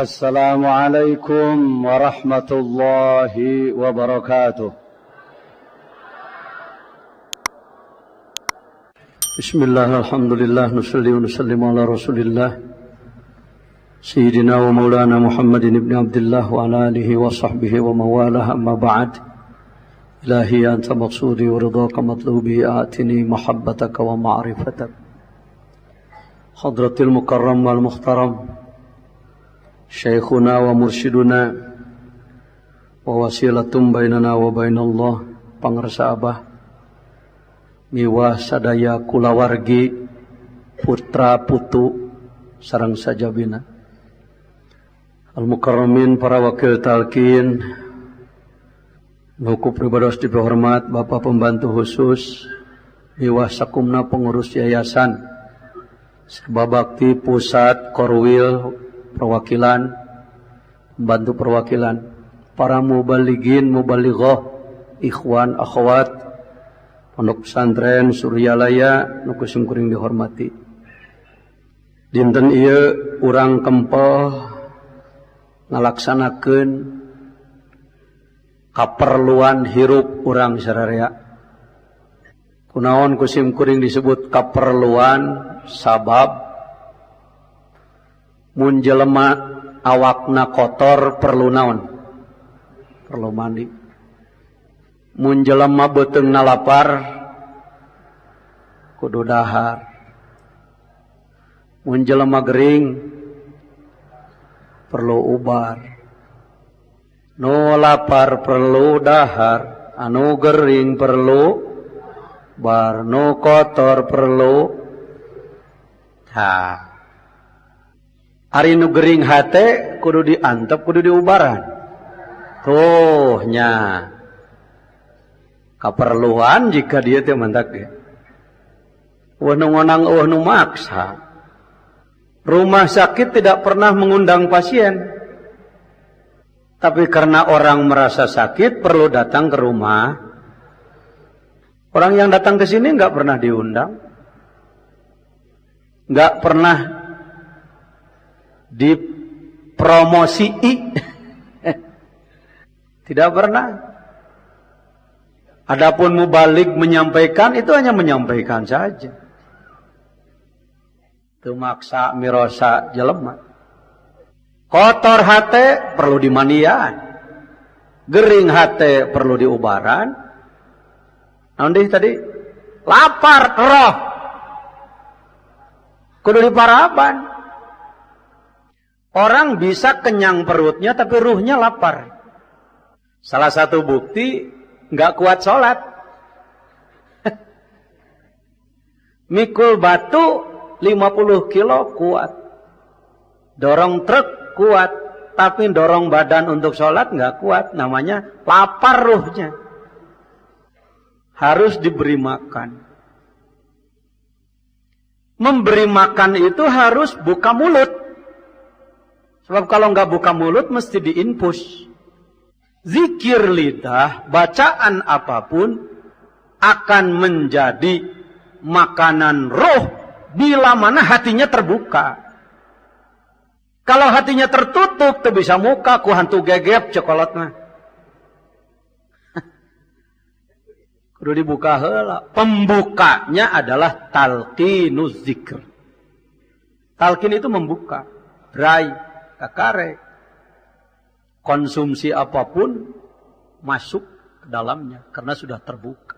السلام عليكم ورحمة الله وبركاته. بسم الله الحمد لله نصلي ونسلم على رسول الله سيدنا ومولانا محمد بن عبد الله وعلى آله وصحبه ومن والاه. أما بعد، إلهي أنت مقصودي ورضاك مطلوبي، آتني محبتك ومعرفتك. حضرة المكرم والمحترم شيخنا ومرشدنا ووسيلة بيننا وبين الله, pangrasa Abah miwah sadaya kulawargi putra putu sareng sajabina al-mukarramin, para wakil talqin, nuku pribados dihormat Bapak pembantu khusus miwah sakumna pengurus yayasan serba bakti pusat korwil perwakilan, pembantu perwakilan, para mubalighin, mubalighah, ikhwan, akhwat, pondok pesantren Suryalaya, nu kusim kuring dihormati. Dinten ieu urang kempeh ngalaksanakeun kaperluan hirup urang sararea. Kunaon kusim kuring disebut kaperluan? Sabab mun jelema awakna kotor perlu naon? Perlu mandi. Mun jelema beuteungna lapar kudu dahar. Mun jelema gering perlu ubar. Nu lapar perlu dahar, anu gering perlu bar, nu kotor perlu Ari nu gering hate kudu diantep, kudu diubaran. Tuh nya. Kaperluan jika dia teh mantak ge. Wah nu ngonang wah nu maksa. Rumah sakit tidak pernah mengundang pasien. Tapi karena orang merasa sakit perlu datang ke rumah. Orang yang datang ke sini enggak pernah diundang. Enggak pernah dipromosi, tidak pernah. Adapun mubalik menyampaikan itu hanya menyampaikan saja. Teu maksa mirosa jelema. Kotor hate perlu dimandian, gering hate perlu diubaran. Naon deui tadi? Lapar roh kudu diparaban. Orang bisa kenyang perutnya tapi ruhnya lapar. Salah satu bukti nggak kuat sholat. Mikul batu 50 kilo kuat. Dorong truk kuat. Tapi dorong badan untuk sholat nggak kuat. Namanya lapar ruhnya. Harus diberi makan. Memberi makan itu harus buka mulut. Sebab kalau nggak buka mulut mesti diinfus. Zikir lidah, bacaan apapun akan menjadi makanan roh bila mana hatinya terbuka. Kalau hatinya tertutup, tuh bisa muka ku hantu gegep cokolotna. Kudu dibuka heula. Pembukanya adalah talqinuz zikr. Talqin itu membuka, rai. Kakare konsumsi apapun masuk ke dalamnya karena sudah terbuka.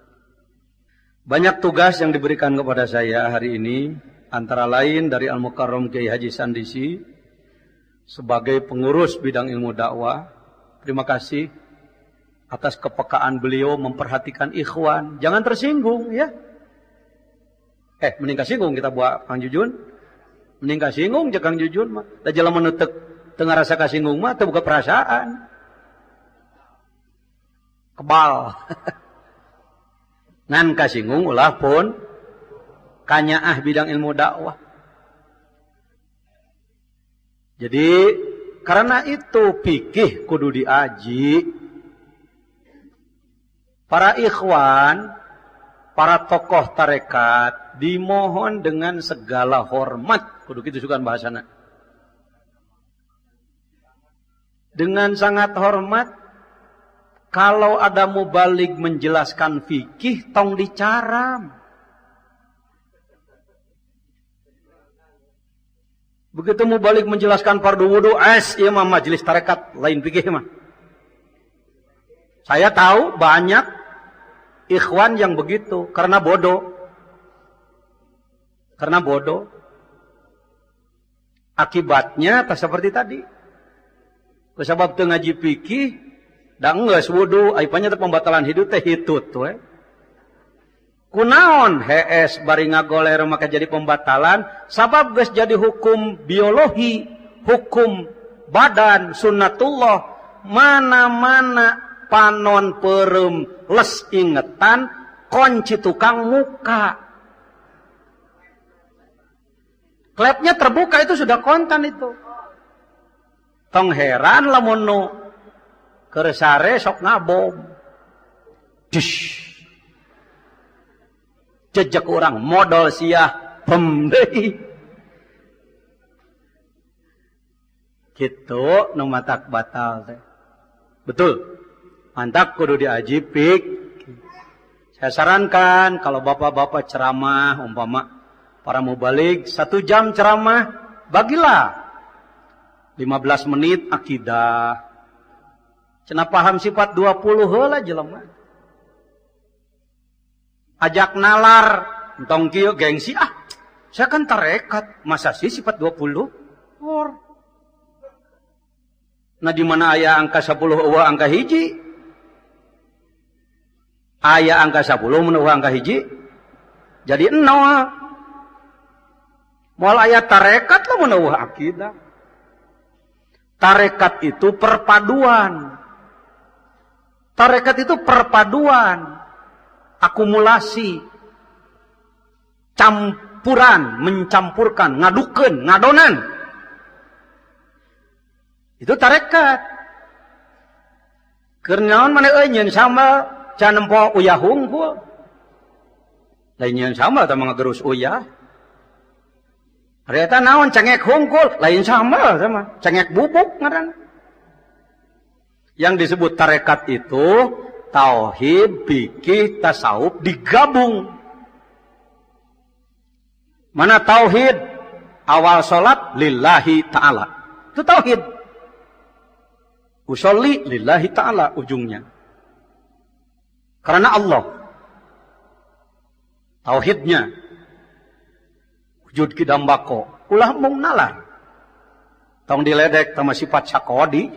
Banyak tugas yang diberikan kepada saya hari ini, antara lain dari Al-Mukarram Kiai Haji Sandisi sebagai pengurus bidang ilmu dakwah. Terima kasih atas kepekaan beliau memperhatikan ikhwan. Jangan tersinggung ya. Mending kasinggung kita buat Kang Jujun. Mending kasinggung jeung Kang Jujun mah. Da jelema meneutek tengah rasa kasinggung mah teu buka perasaan. Kebal. Ngan kasinggung ulah pun kanyaah bidang ilmu dakwah. Jadi karena itu fikih kudu diaji. Para ikhwan, para tokoh tarekat dimohon dengan segala hormat, kudu kitu sugan bahasana. dengan sangat hormat, kalau ada mubalik menjelaskan fikih, tong dicaram. Begitu mubalik menjelaskan fardu wudu, iya mah majelis tarekat, lain fikih mah. Saya tahu banyak ikhwan yang begitu, karena bodoh. Karena bodoh. Akibatnya tak seperti tadi. Sebab teu ngaji fikih, da geus wudu, aipanya teh pembatalan hidup teh hitut we. Kunaon hees bari ngagoler maka jadi pembatalan, sabab geus jadi hukum biologi, hukum badan sunnatullah, mana-mana panon perem les ingetan kunci tukang muka. Klepnya terbuka itu sudah kontan itu. Tong heran lamun nu keur sare sok ngabom. Dish. Jejak orang modal siah pem deui. Kitu nu matak batal teh. Betul. Mantak kudu diaji pik. Saya sarankan kalau bapak-bapak ceramah umpama para mubalik 1 jam ceramah, bagilah 15 menit akidah. Cenah paham sifat 20 heula jelema. Ajak nalar, entong kieu gengsi, saya kan tarekat, masa sih sifat 20? Nah di mana aya angka 10 eueuh angka hiji? Aya angka 10 mun eueuh angka hiji? Jadi 0. Moal aya tarekat lah meneueuh akidah. Tarekat itu perpaduan. Tarekat itu perpaduan. Akumulasi. Campuran, mencampurkan, ngadukeun, ngadonan. Itu tarekat. Keur naon maneh euy nyeun sambal can nempo uyah hungkul. Lain nyeun sambal teh ngagerus uyah. Reta naon cengek hungkul, lain sambal sama cengek bubuk ngaran. Yang disebut tarekat itu tauhid, fikih, tasawuf digabung. Mana tauhid? Awal salat lillahi ta'ala. Itu tauhid. Usolli lillahi ta'ala ujungnya. Karena Allah. Tauhidnya wujud kidambako, ulah mung nalar. Tong diledek sama sifat sakodi.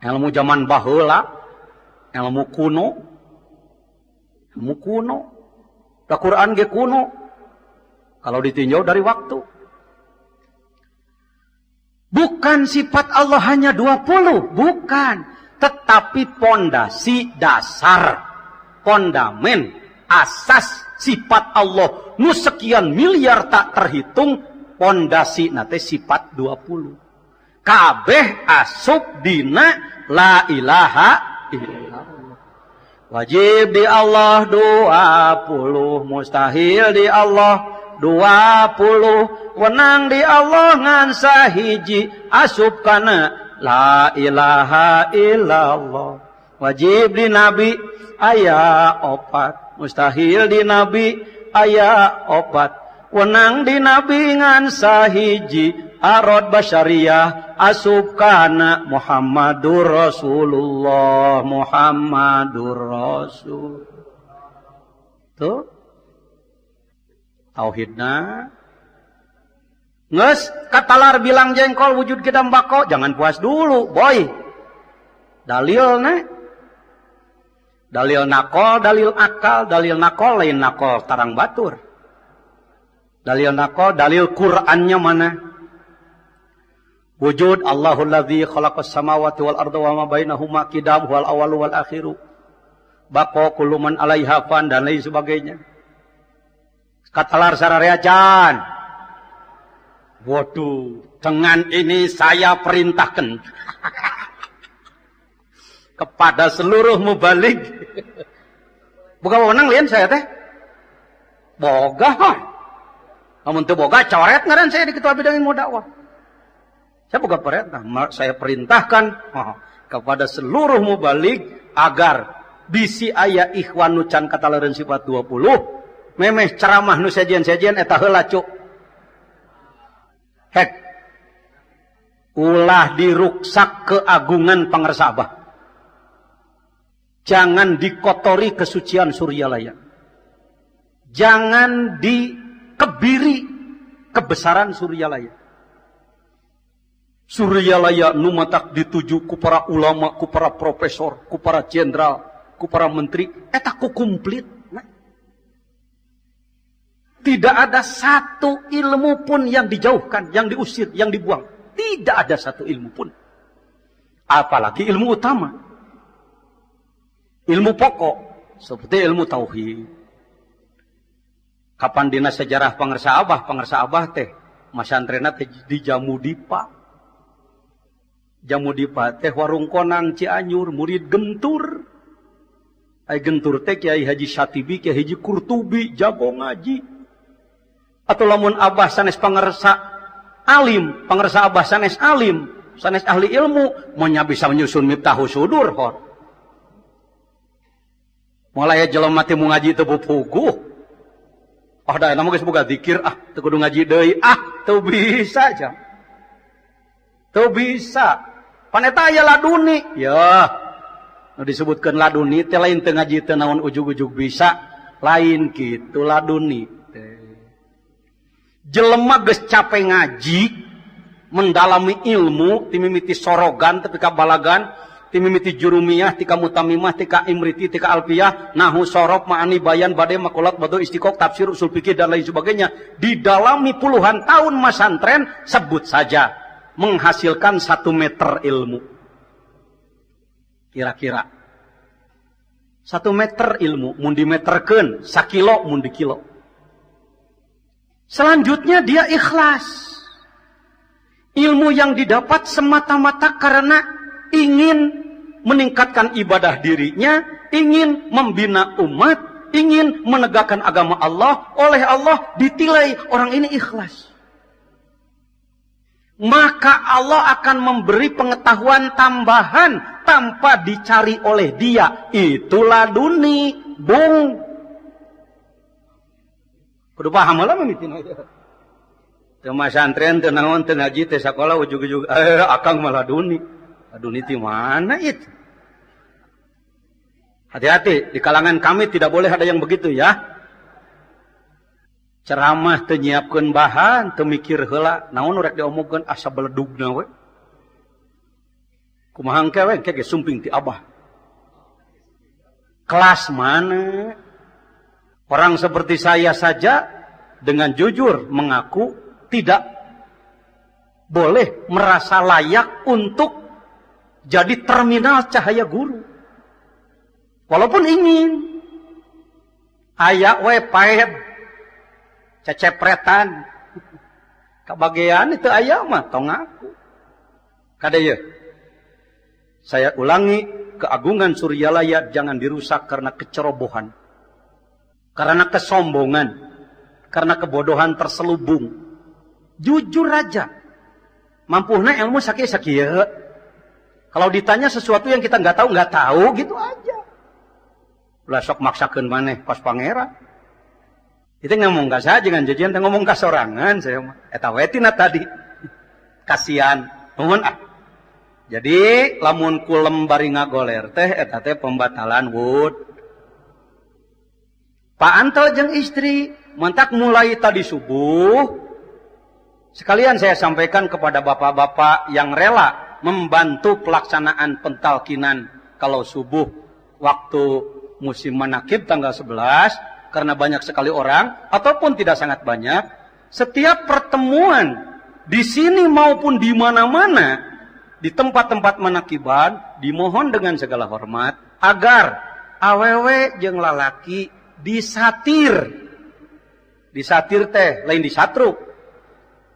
Ilmu zaman baheula, ilmu kuno. Ilmu kuno. Da Quran ge kuno. Kalau ditinjau dari waktu. Bukan sifat Allah hanya 20, bukan. Tetapi pondasi dasar, fondamen, asas sifat Allah nu sekian miliar tak terhitung, pondasi nate sifat 20. Kabeh asup dina la ilaha illallah. Wajib di Allah 20, mustahil di Allah 20, wenang di Allah ngan sahiji, asup kana la ilaha illallah. Wajib di Nabi aya 4, mustahil di Nabi aya 4, wenang di Nabi ngan sahiji, arad basyariyah asup kana Muhammadur Rasulullah, Muhammadur Rasul. Tuh tauhidna nges katalar bilang jengkol wujud kidambako, jangan puas dulu boy. Dalilna dalil nakol, dalil akal, dalil nakol lain nakol tarang batur. Dalil nakol, dalil Qur'annya mana? Wujud Allahul ladzi khalaqas samawati wal arda wa ma bainahuma qidam wal awalu wal akhiru. Baqo kullu man 'alaiha fan dan lain sebagainya. Katalar sarareacan. Waduh, dengan ini saya perintahkan kepada seluruh mubalik. Bukan wewenang lian saya teh. Boga. Namun teu boga coret ngaran saya di ketua bidang ilmu dakwah. Saya bukan perintah, saya perintahkan kepada seluruh mubalik agar bisi aya ikhwan nu can kataleureun sifat 20 memeh ceramah nu sajian-sajian eta heula cuk. Hek ulah diruksak keagungan pangarsa Abah. Jangan dikotori kesucian Suryalaya. Jangan dikebiri kebesaran Suryalaya. Suryalaya numatak dituju ku para ulama, ku para profesor, ku para jenderal, ku para menteri, eta ku kumplit. Tidak ada satu ilmu pun yang dijauhkan, yang diusir, yang dibuang. Tidak ada satu ilmu pun. Apalagi ilmu utama. Ilmu pokok, seperti ilmu tauhid. Kapan dina sejarah pangarsa Abah teh, masantrena teh di Jamudipa. Jamudipa teh warung konang Cianjur, murid gentur. Ai gentur teh Kiai Haji Syatibi, Kiai Haji Kurtubi, jago ngaji. Atau lamun Abah sanes pangarsa alim, pangarsa Abah sanes alim, sanes ahli ilmu, monya bisa menyusun Miftahus Sudur hor. Mulai jelema teh mu ngaji teu puguh. Da eta mah geus boga zikir teu kudu ngaji deui teu bisa aja. Teu bisa. Paneta aya laduni. Ya. Nu disebutkeun laduni teh lain teu ngaji teu naon ujug-ujug bisa, lain kitu laduni. Jelema geus cape ngaji, mendalami ilmu, ti mimiti sorogan tapi ka balagan, ti mimiti jurumiyah, tika mutamimah, tika imriti, tika alfiyah, nahu sorof, ma'ani bayan, badai, makulat, badu, istiqoq, tafsir, usul fikih dan lain sebagainya. Didalami puluhan tahun masantren, sebut saja menghasilkan 1 meter ilmu. Kira-kira 1 meter ilmu, mun dimeterkeun, sakilo, mun dikilo. Selanjutnya dia ikhlas. Ilmu yang didapat semata-mata karena ingin meningkatkan ibadah dirinya, ingin membina umat, ingin menegakkan agama Allah, oleh Allah ditilai orang ini ikhlas. Maka Allah akan memberi pengetahuan tambahan tanpa dicari oleh dia. Itulah laduni, bung. Kudu paham lah mamitina. Teu masantren teu naon teu ngaji teh sakola ujug-ujug akang mah laduni. Laduni ti mana itu? Hati-hati, di kalangan kami tidak boleh ada yang begitu ya. Ceramah teu nyiapkeun bahan, teu mikir heula naon rek diomongkeun asa beledugna we. Kumaha engke we ge sumping ti Abah. Kelas mana? Orang seperti saya saja dengan jujur mengaku tidak boleh merasa layak untuk jadi terminal cahaya guru. Walaupun ingin. Aya we paet cecepretan. Kabagean itu aya mah tong aku. Kadaya. Saya ulangi, keagungan Suryalaya jangan dirusak karena kecerobohan. Karena kesombongan. Karena kebodohan terselubung. Jujur aja. Mampuhna ilmu sakieu-sakieu. Kalau ditanya sesuatu yang kita nggak tahu gitu aja. Ulah sok maksakeun maneh pas pangeran. Itu ngomong ka saja jangan jajian teh ngomong ka sorangan saya mah. Eta we tina tadi. Kasihan. Nuhun Jadi lamun kulem bari ngagoler teh eta teh pembatalan wud. Pak Anto jeung istri mentak mulai tadi subuh. Sekalian saya sampaikan kepada bapak-bapak yang rela membantu pelaksanaan pentalkinan kalau subuh waktu musim manakib tanggal 11 karena banyak sekali orang ataupun tidak sangat banyak. Setiap pertemuan di sini maupun di mana-mana di tempat-tempat manakiban dimohon dengan segala hormat agar awewe jeung lalaki disatir. Disatir teh lain disatru.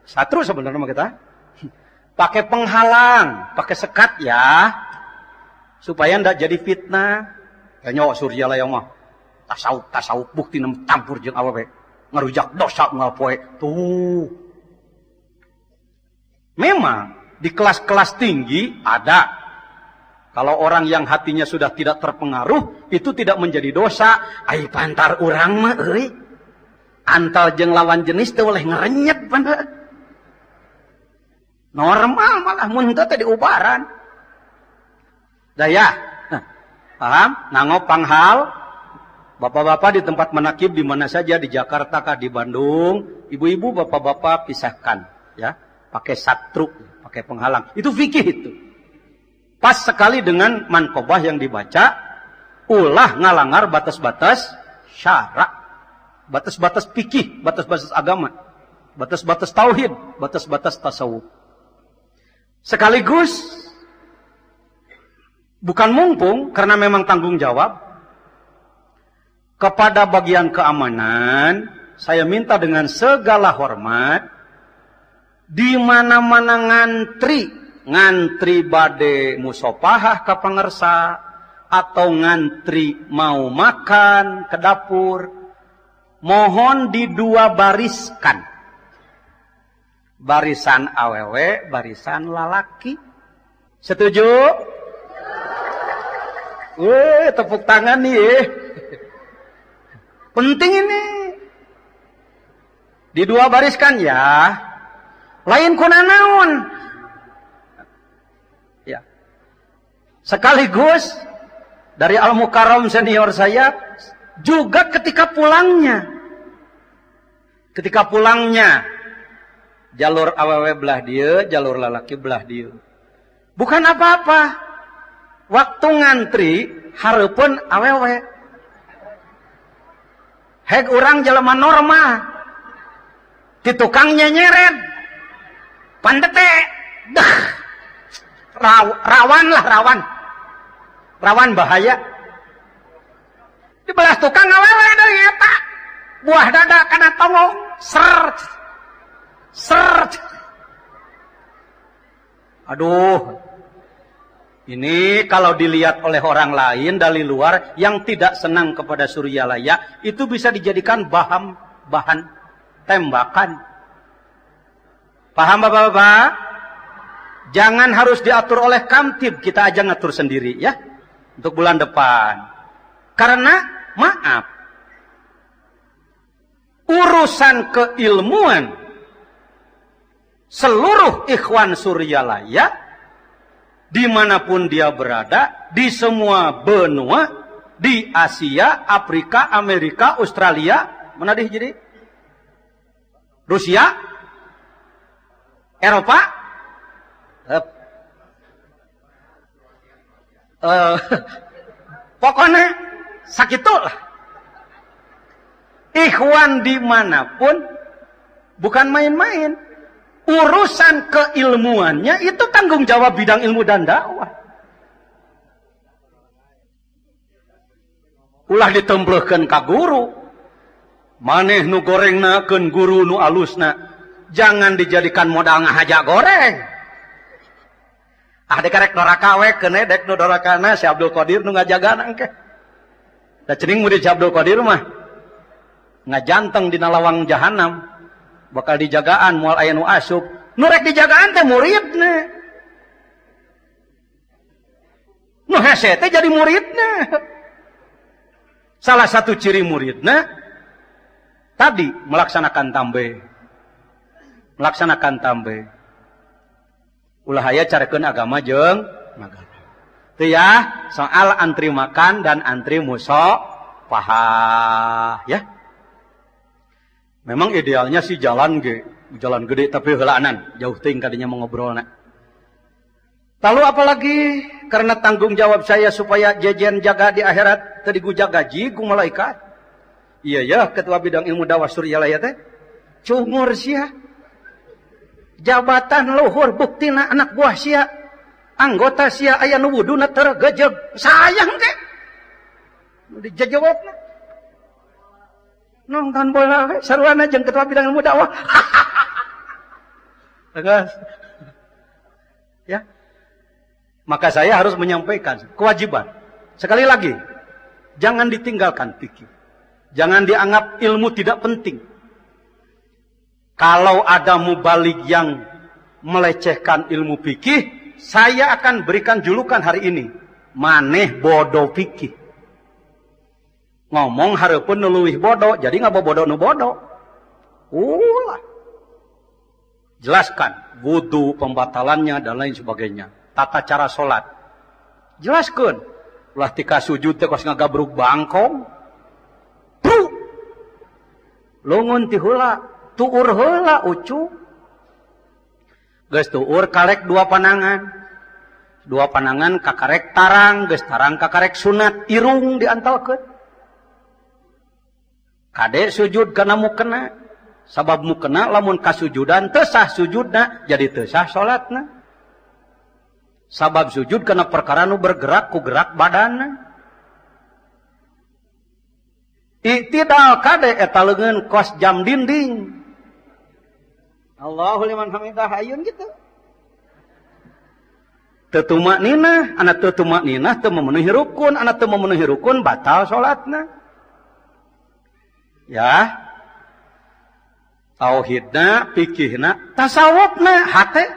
Satru sebenarnya mah kita. Pakai penghalang, pakai sekat ya. Supaya ndak jadi fitnah. Kayaknya Suryalaya mah tasawuf bukti campur jeung awewe. Ngarujak dosa ngapoe. Tuh. Memang Di kelas-kelas tinggi ada. Kalau orang yang hatinya sudah tidak terpengaruh, itu tidak menjadi dosa. Ai pantar urang mah euy. Antal jeung lawan jenis teu boleh ngerenyet panda. Normal malah mun teu teh diubaran. Daya. Paham? Nangop panghal. Bapak-bapak di tempat menakib di mana saja, di Jakarta kah, di Bandung, ibu-ibu, bapak-bapak pisahkan, ya. Pakai satruk, pakai penghalang. Itu fikih itu. Pas sekali dengan mankobah yang dibaca, ulah ngalanggar batas-batas syara, batas-batas fikih, batas-batas agama, batas-batas tauhid, batas-batas tasawuf. Sekaligus bukan mumpung karena memang tanggung jawab kepada bagian keamanan, saya minta dengan segala hormat di mana-mana ngantri bade musopahah ke pangersa atau ngantri mau makan ke dapur, mohon di dua bariskan. Barisan awewe, barisan lalaki. Setuju? Tepuk tangan nih. Penting ini. Di dua bariskan ya. Lain kunanaun. Ya. Sekaligus dari Al-Mukarram senior saya juga ketika pulangnya. Ketika pulangnya jalur awewe belah dia, jalur lalaki belah dia. Bukan apa-apa. Waktu ngantri hareupeun awewe. Heg urang jelema normal. Ti tukang nyeret. Pandete. Dah. Rawan lah, rawan. Rawan bahaya. Di belah tukang awewe deui eta. Buah dada kana tongong. Sert. Aduh. Ini kalau dilihat oleh orang lain dari luar yang tidak senang kepada Suryalaya, itu bisa dijadikan bahan tembakan. Paham Bapak-bapak? Jangan harus diatur oleh Kamtib, kita aja ngatur sendiri ya. Untuk bulan depan. Karena maaf, urusan keilmuan seluruh ikhwan Suryalaya dimanapun dia berada, di semua benua, di Asia, Afrika, Amerika, Australia, mana deh jadi? Rusia, Eropa, pokoknya sakitulah. Ikhwan dimanapun, bukan main-main. Urusan keilmuannya itu tanggung jawab bidang ilmu dan dakwah. Ulah ditembelkeun ka guru. Maneh nu gorengnakeun guru nu alusna. Jangan dijadikan modal ngahaja goreng. Dek karek doraka we keun dek nu dorakana si Abdul Qadir nu ngajagaan engke. Da cening murid si Abdul Qadir mah ngajanteng dina lawang jahanam. Bakal dijagaan moal aya nu asup. Nu rek dijagaan teh muridna. Nu hese teh jadi muridna. Salah satu ciri muridna tadi melaksanakan tambe. Melaksanakan tambe. Ulah aya carekeun agama jeung magana. Teu ya, soal antri makan dan antri musopahah ya. Memang idealnya sih jalan gede tapi heulaanan, jauh teuing kadinya mengobrolna. Lalu apalagi karena tanggung jawab saya supaya jejen jaga di akhirat teu diguja gaji ku malaikat. Iya ya, ketua bidang ilmu dakwah Suryalaya teh cungur sia. Jabatan luhur buktina anak buah sia. Anggota sia aya nu wuduna tergejeg. Sayang teh. Dijawabna. Nonton bola saruana jeung ketua bidang ilmu dakwah. Tegas. Ya. Maka saya harus menyampaikan kewajiban. Sekali lagi, jangan ditinggalkan fikih. Jangan dianggap ilmu tidak penting. Kalau ada mubalik yang melecehkan ilmu fikih, saya akan berikan julukan hari ini. Maneh bodoh fikih. Ngomong hareupeun nu leuwih bodoh, jadi ngabobodo nu bodoh. Ulah. Jelaskan wudu, pembatalannya dan lain sebagainya. Tata cara salat. Jelaskan. Ulah tika sujud teh kos ngagabruk bangkong. Bru. Lungun ti heula, tuur heula ucu. Geus tuur karek dua panangan. Dua panangan kakarek tarang, geus tarang kakarek sunat, irung diantalkeun. Kade sujud kana mukena. Sabab mukena lamun kasujudan teu sah sujudna, jadi teu sah salatna. Sabab sujud kana perkara nu bergerak ku gerak badanna. Iktidal kade eta leungeun kos jam dinding. Allahu liman hamidah ayun gitu. Teu tumakninah, anak teu tumakninah teu memenuhi rukun, anak teu memenuhi rukun batal salatna. Ya. Tauhidna, fikihna, tasawufna, hate.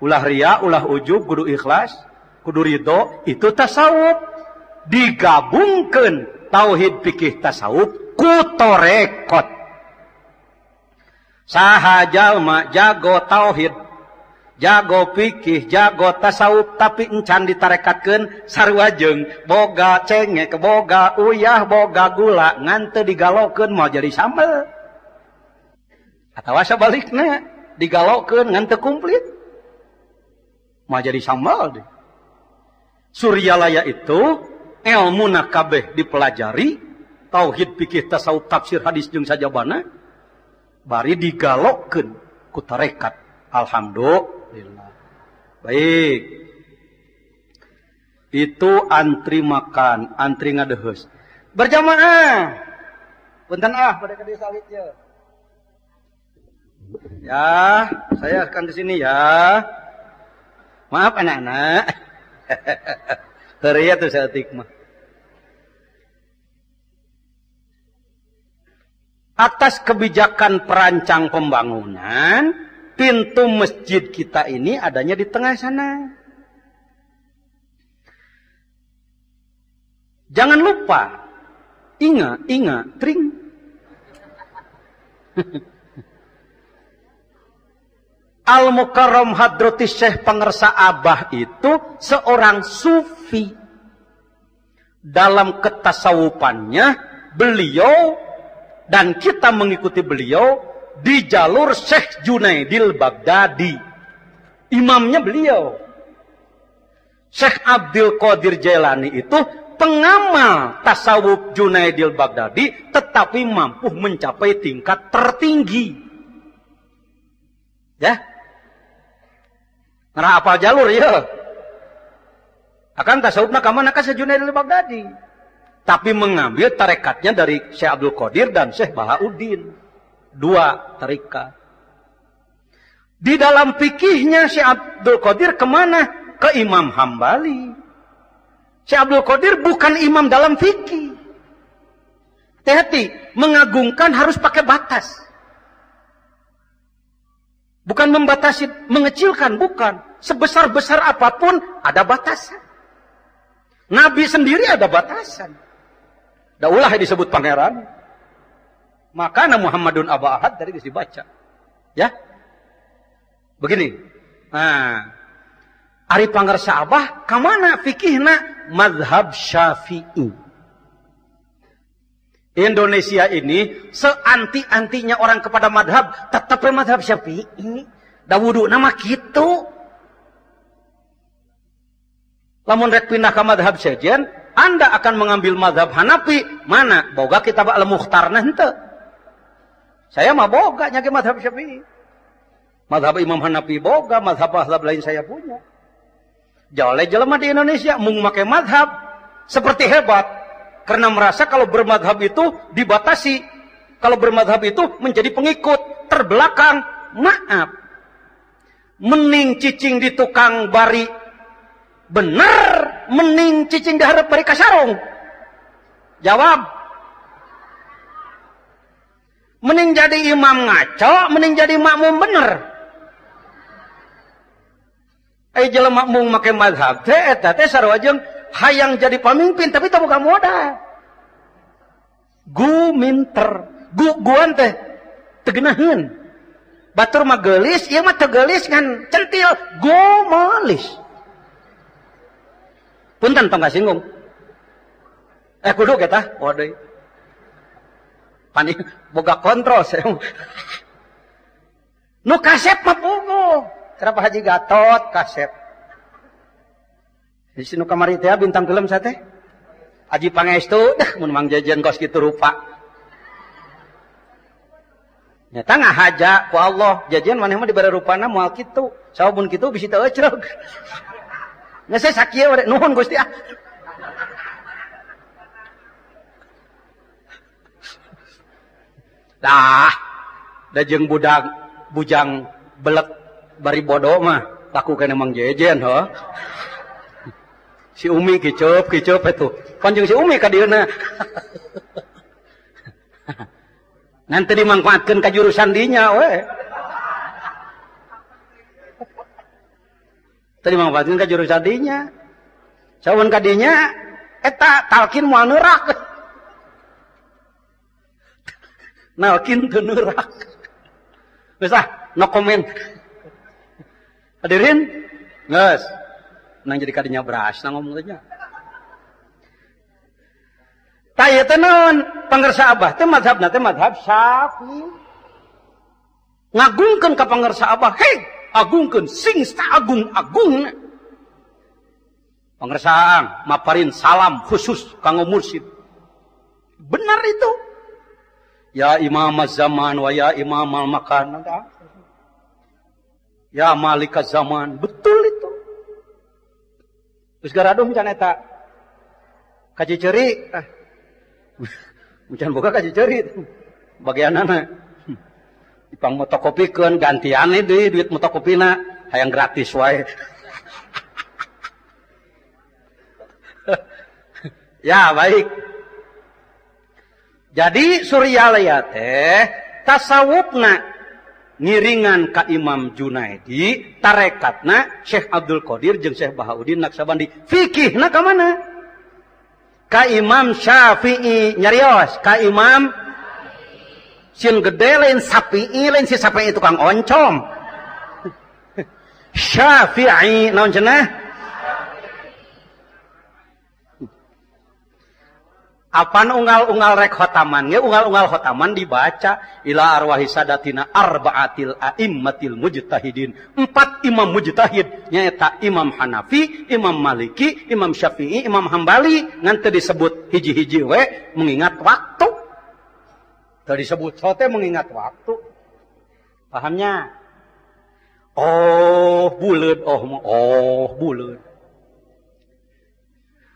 Ulah ria, ulah ujub, kudu ikhlas, kudu ridho, itu tasawuf. Digabungkeun tauhid, fikih, tasawuf ku torekot. Saha jalma jago tauhid, jago fikih, jago tasawuf, tapi encan ditarekatkeun sarua jeung boga cengek, boga uyah, boga gula, ngan teu digalokeun mau jadi sambel. Atawa sabalikna digalokeun ngan teu kumplit. Mau jadi sambal deh. Suryalaya itu ilmuna kabeh dipelajari, tauhid, fikih, tasawuf, tafsir, hadis jeung sajabana bari digalokeun ku tarekat. Alhamdulillah. Baik. Itu antri makan, antri ngadeheus. Berjamaah. Punten pada kade salit ya. Ya, saya akan ke sini ya. Maaf anak-anak. Teriak tuh seetik mah. Atas kebijakan perancang pembangunan, pintu masjid kita ini adanya di tengah sana. Jangan lupa, ingat, tring. Al-Mukarram Hadrati Syekh Pangersa Abah itu seorang sufi. Dalam ketasawufannya, beliau dan kita mengikuti beliau di jalur Syekh Junaidil Baghdadi. Imamnya beliau. Syekh Abdul Qadir Jailani itu pengamal tasawuf Junaidil Baghdadi, tetapi mampu mencapai tingkat tertinggi. Ya. Ngarah apal jalur ya. Akan tasawufna ka mana ka Syekh Junaidil Baghdadi. Tapi mengambil tarekatnya dari Syekh Abdul Qadir dan Syekh Bahauddin. Dua tarekat. Di dalam fikihnya Syekh Abdul Qadir kemana? Ke Imam Hambali. Syekh Abdul Qadir bukan imam dalam fikih. Hati-hati, mengagungkan harus pakai batas. Bukan membatasi, mengecilkan, bukan. Sebesar-besar apapun ada batasan. Nabi sendiri ada batasan. Daulah disebut pangeran. Maka Muhammadun Aba Ahad tadi dibaca. Ya. Begini. Nah, Ari Pangersa Abah kamana fikihna mazhab Syafi'i. Indonesia ini seanti-antinya orang kepada madhab, tetap madhab Syafi'i. Da wudu nama kitu. Lamun rek pindah ke madhab sejen, Anda akan mengambil madhab Hanafi. Mana? Boga kitab Al-Mukhtar henteu. Saya mah boga nya ke madhab Syafi'i. Madhab Imam Hanafi boga, madhab lain saya punya. Jole jelema di Indonesia mung make madhab seperti hebat karena merasa kalau bermadhab itu dibatasi, kalau bermadhab itu menjadi pengikut terbelakang. Maaf, mending cicing di tukang bari bener, mending cicing di hareup bari kasarung. Jawab. Mending jadi imam ngaco, mending jadi makmum bener. jelema mung make mazhab teh eta teh sarua jeung hayang jadi pamimpin tapi teu boga modal. Guminter, guan teh tegeunaheun. Batur mah geulis, ieu mah teu geulis ngan centil, gomalis. Punten tong kasinggung. Kudu kita, waduh. Panik, boga kontrol saya. Nu kasep mah puguh. Kenapa Haji Gatot kasep? Di sini kamari teh bintang film sate. Haji Pangestu, mun Mang Jajan kos kitu rupa. Nyata ngahaja ku Allah, jajan maneh mah dibere rupana moal kitu. Saobun kitu bisi teu ecrog. Nya saya sakieu we nuhun Gusti ah. Da jeung bujang belek bari bodoh mah laku kana Mang Jejen heuh. Si Umi kiceup atuh. Pan jeung si Umi ka dieuna. Nanti dimanfaatkeun ka jurusan dinya we. Tadi dimanfaatkeun ka jurusan dinya. Sawan ka dinya eta talkin moal neurak. Nalkin teu neurak. Geus no comment. Hadirin, geus. Nang jadi kadinya beras, nang ngomong teh nya. Taya teh naon pangersa Abah teh mazhabna teh mazhab Syafi'i. Ngagungkeun ka pangersa Abah, hei, agungkeun sing agung-agung. Pangersaang maparin salam khusus kanggo mursyid. Benar itu. Ya Imam Az-Zaman wa ya Imam Al-Makan. Ya Malik Az-Zaman. Betul itu. Terus garaduh can eta kaji ceuri. Mucan boga kaji ceuri. Bagianana. Ipang motokopikeun gantian deui duit motokopina hayang gratis wae. Ya baik. Jadi Suryalaya teh tasawufna ngiringan ka Imam Junaidi, tarekatna Syekh Abdul Qadir jeung Syekh Bahauddin Naqsabandi. Fikihna ka mana? Ka Imam Syafi'i nyarios, ka Imam sin gede lain Sapi'i, lain si Sapi'i tukang oncom. Syafi'i naon cenah? Apan unggal-unggal rek khotaman ge unggal-unggal khotaman dibaca ila arwahi sadatina arba'atil a'immatil mujtahidin. 4 imam mujtahid nyaeta Imam Hanafi, Imam Maliki, Imam Syafi'i, Imam Hambali. Ngan teu disebut hiji-hiji we mengingat waktu. Teu disebut sote mengingat waktu. Pahamnya? Oh, buleud buleud.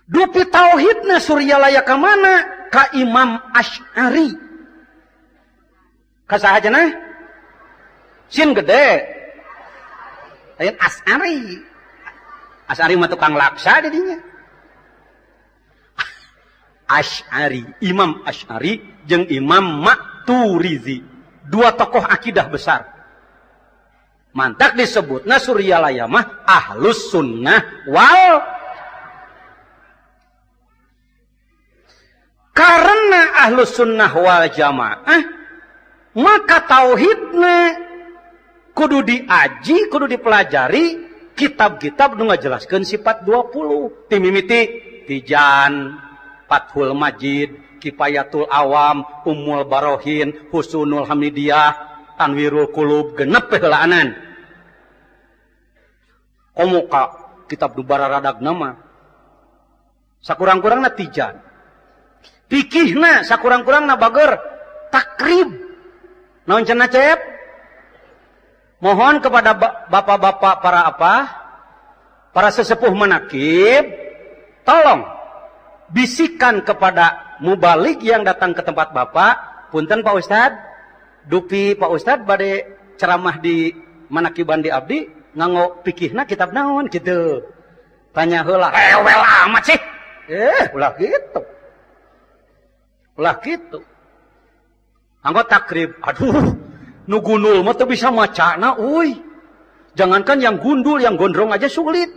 Dupi tauhidna Suryalaya ka mana? Ka Imam Asy'ari. Ka saha cenah? Sin gede. Lain Asy'ari. Asy'ari mah tukang laksa di dinya. Asy'ari, Imam Asy'ari jeung Imam Maturizi. 2 tokoh akidah besar. Mantak disebutna Suryalaya mah Ahlus Sunnah wal karena Ahlus Sunnah wal Jamaah, maka tauhidna kudu diaji, kudu dipelajari kitab-kitab nu ngajelaskeun sifat 20. Timimiti Tijan, Fathul Majid, Kifayatul Awam, Ummul Barohin, Husnul Hamidiyah, Tanwirul Qulub, genep heulaanan. Komuka kitab nu bararadagna mah sakurang-kurangna Tijan. Fikihna sakurang-kurangna bager takrib. Naon cenah Cep? Mohon kepada bapak-bapak para sesepuh manakib, tolong bisikan kepada mubalik yang datang ke tempat Bapak, punten Pak Ustad, dupi Pak Ustad bade ceramah di manakiban di abdi, nganggo fikihna kitab naon kitu. Tanya heula, rewel amat sih. Ulah gitu. Ulah gitu. Anggo takrib, aduh, nu gunul mah teu bisa macana, uy. Jangankan yang gundul, yang gondrong aja sulit.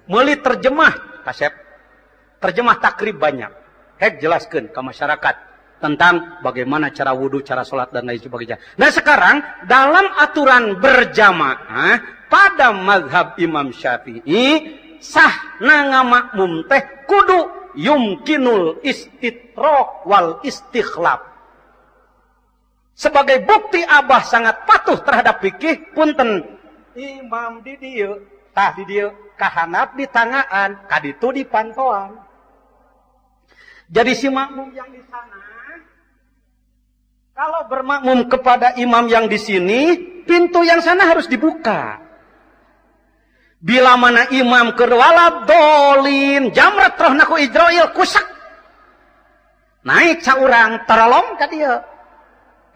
Meuli terjemah, Kasep. Terjemah takrib banyak. Hek jelaskan ke masyarakat tentang bagaimana cara wudhu, cara sholat, dan lain sebagainya. Nah sekarang, dalam aturan berjamaah, pada mazhab Imam Syafi'i, sah ngamakmum teh kudu yumkinul istidrak wal istikhlaf. Sebagai bukti Abah sangat patuh terhadap fikih, punten imam di dieu, tah di dieu, kahanap di tangaan, kaditu di pantauan. Jadi si makmum yang di sana, kalau bermakmum kepada imam yang di sini, pintu yang sana harus dibuka. Bila mana imam kerwala dolin, jamrat roh naku Israel kusak. Naik saurang, tarolong ka dieu.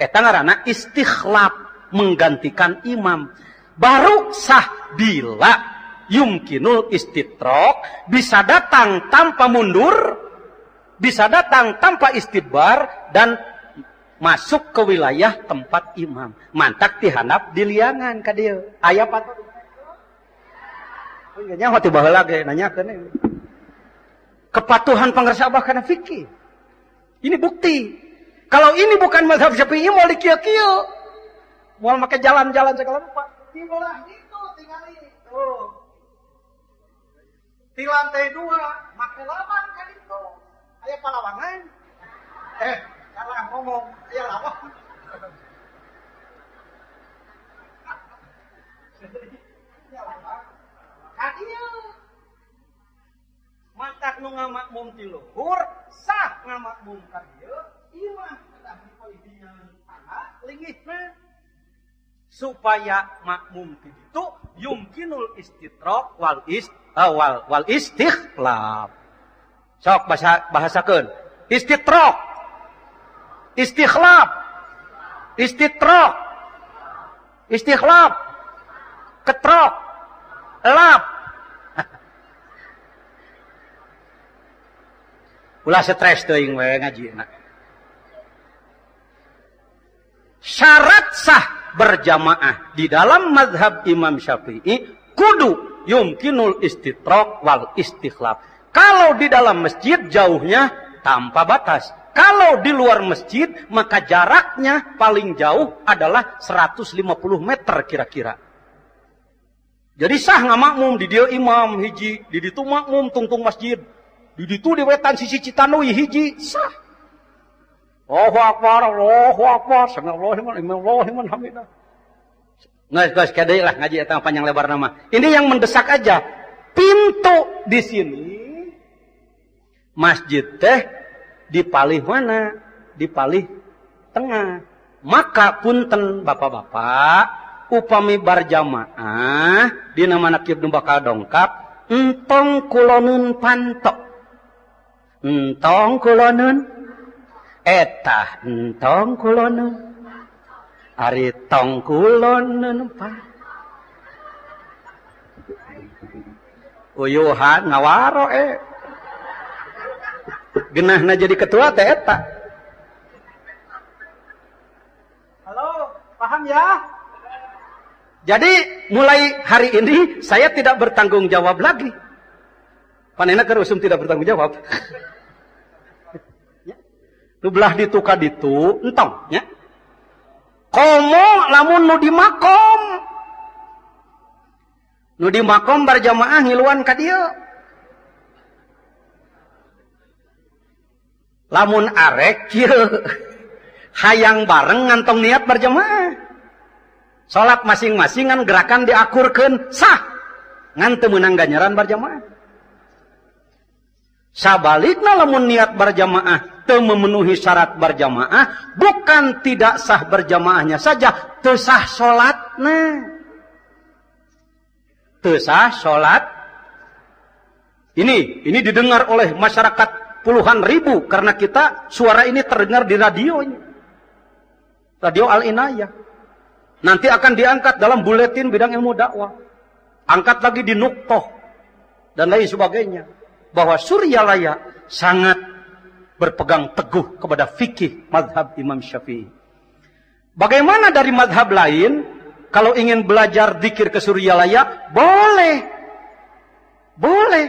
Eta ngaranna istikhlaf, menggantikan imam. Baru sah bila yumkinul istidrak, bisa datang tanpa mundur, bisa datang tanpa istidbar, dan masuk ke wilayah tempat imam. Mantak dihandap di liangan ka dieu. Aya patut. Oh iya nya hati baheula ge nanyakeun. Kepatuhan pangrasa Abah kana fikih. Ini bukti. Kalau ini bukan mazhab Syafi'i, mau dikieu-kieu. Mau make jalan-jalan segala rupa. Timulah itu tingali. Tuh. Di lantai 2, make lawan kan itu. Aya palawangan. Salah ngomong, aya lawan. Kadieu. Matak nu ngamakmum ti luhur, sah ngamakmum ka dieu. Imam kedah dipalidinya tanah linggihna supaya makmum itu yumkinul istidrak wal istikhlaf. Sok bahasakeun. Istidrak, istikhlaf, istidrak, istikhlaf, ketrok, lap. Ulah stres teuing we ngajina. Syarat sah berjamaah di dalam mazhab Imam Syafi'i kudu yumkinul istidrak wal istikhlaf. Kalau di dalam masjid jauhnya tanpa batas. Kalau di luar masjid maka jaraknya paling jauh adalah 150 meter kira-kira. Jadi sah ngamakmum di dia imam hiji, di ditu makmum tungtung masjid. Di ditu di wetan sisi Citanui hiji sah. Allahu Akbar, Allahu Akbar, Bismillahirrahmanirrahim, hamidah. Guys, kadai lah ngaji eta panjang lebar nama. Ini yang mendesak aja. Pintu di sini masjid teh dipalih mana? Dipalih tengah. Maka punten bapak-bapak, upami berjamaah dina manakib nu bakal dongkap, entong kulonun pantok. Entong kulonun etah entong kulonun ari tong kulonun pa uyuhan ngawaro genahna jadi ketua teh eta. Halo, paham ya? Jadi mulai hari ini saya tidak bertanggung jawab lagi. Panena keur usum tidak bertanggung jawab. Nu belah ditu ka ditu entong nya. Komo lamun nu di makom. Nu di makom berjamaah ngiluan ka dieu. Lamun arek kieu hayang bareng ngantong niat berjamaah. Salat masing-masing ngan gerakan diakurkeun sah. Ngan teu meunang ganjaran berjamaah. Sabalikna lamun niat berjamaah teu memenuhi syarat berjamaah, bukan tidak sah berjamaahnya saja, teu sah salatna. Teu sah salat. Ini didengar oleh masyarakat puluhan ribu karena kita suara ini terdengar di radionya. Radio Al-Inayah. Nanti akan diangkat dalam buletin bidang ilmu dakwah. Angkat lagi di Nuqtoh dan lain sebagainya. Bahwa Suryalaya sangat berpegang teguh kepada fikih mazhab Imam Syafi'i. Bagaimana dari mazhab lain? Kalau ingin belajar dzikir ke Suryalaya, boleh. Boleh.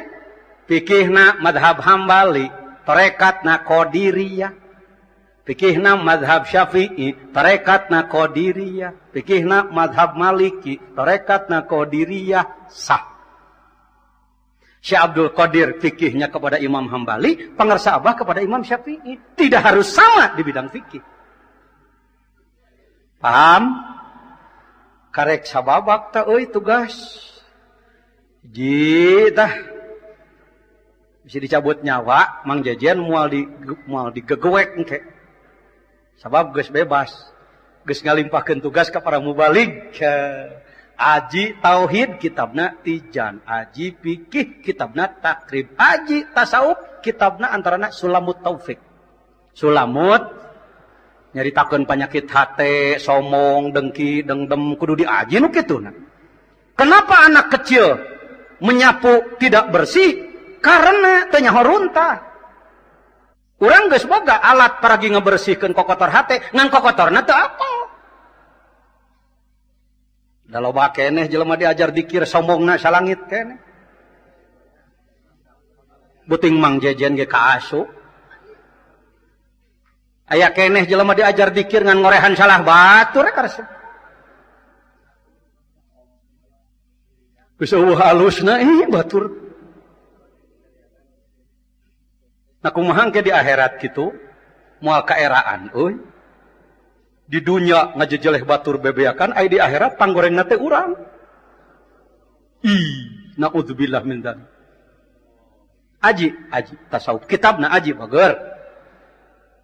Fikihna madhab Hambali, tarekatna Qadiriyah. Fikihna madhab Syafi'i, tarekatna Qadiriyah. Fikihna madhab Maliki, tarekatna Qadiriyah, sah. Syekh Abdul Qadir fikihnya kepada Imam Hambali, Pangarsa Abah kepada Imam Syafi'i. Tidak harus sama di bidang fikih. Paham? Karek sababak ta euy tugas. Jitah. Bisa dicabut nyawa, Mang Jejen moal digegewek engke. Sabab geus bebas. Geus ngalimpahkeun tugas ka para mubalig. Aji tauhid kitabna Tijan, aji fikih kitabna Takrib, aji tasawuf kitabna antarana Sulamut Taufik. Sulamut nyaritakeun penyakit hate, somong, dengki, dengdem kudu diaji nu kituna. Kenapa anak kecil menyapu tidak bersih? Karena teu nyaho runtah. Urang geus boga alat paragi ngabersihkeun kokotor hate, ngan kokotorna teu apal. Da loba keneh jelema diajar dikir sombongna salangit keneh. Buting Mang Jejen ge kaasup. Aya keneh jelema diajar dikir ngan ngorehan salah batur rek karesep. Geus eueuh halusna batur. Nah kumaha engke di akhirat kitu moal kaeraan euy. Di dunia ngajejeleh batur bebeakan, ai di akhirat panggorengna teh urang. Naudzubillah min dzalik. Aji tasawuf kitabna aji bager.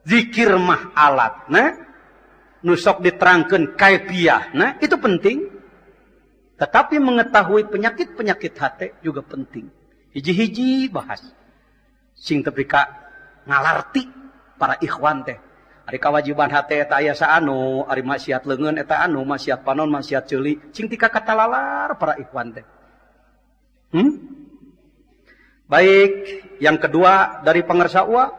Zikir mah alatna nu sok diterangkeun kaifiyahna itu penting. Tetapi mengetahui penyakit-penyakit hati juga penting. Hiji-hiji bahas. Sing teu pika ngalarti para ikhwan teh. Ari kawajiban hate eta aya saanu, ari maksiat leungeun eta anu, maksiat panon, maksiat ceuli, cing tika katalalar para ikhwan teh. Baik, yang kedua dari pangarsa ua.